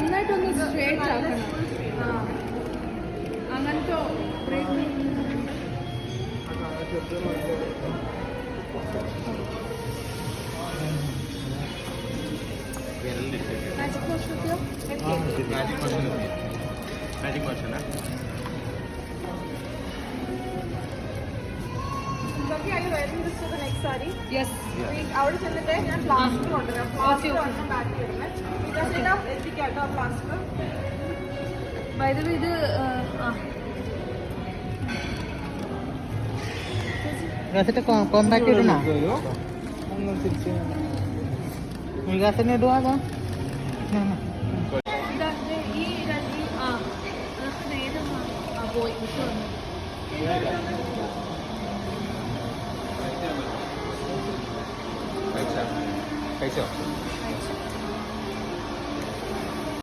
നന്നായിട്ടൊന്ന് സ്ട്രേറ്റ് ആക്കണം. അങ്ങനത്തെ magic motion Are you wearing this to the next saree? Yes. അവിടെ ചെന്നിട്ട് ഞാൻ പ്ലാസ്റ്റർ കൊണ്ടുവരാം. പ്ലാസ്റ്റർ ആണ് ബാക്ക് വരുന്നത്. ഇതാ എത്തിക്കാട്ടോ പ്ലാസ്റ്റർ. By the way, ഇത് കോമ്പാക്ട് ഇടണോ? വികാസത്തിന് ഇടുവാതോ? പോയി കഴിച്ചോ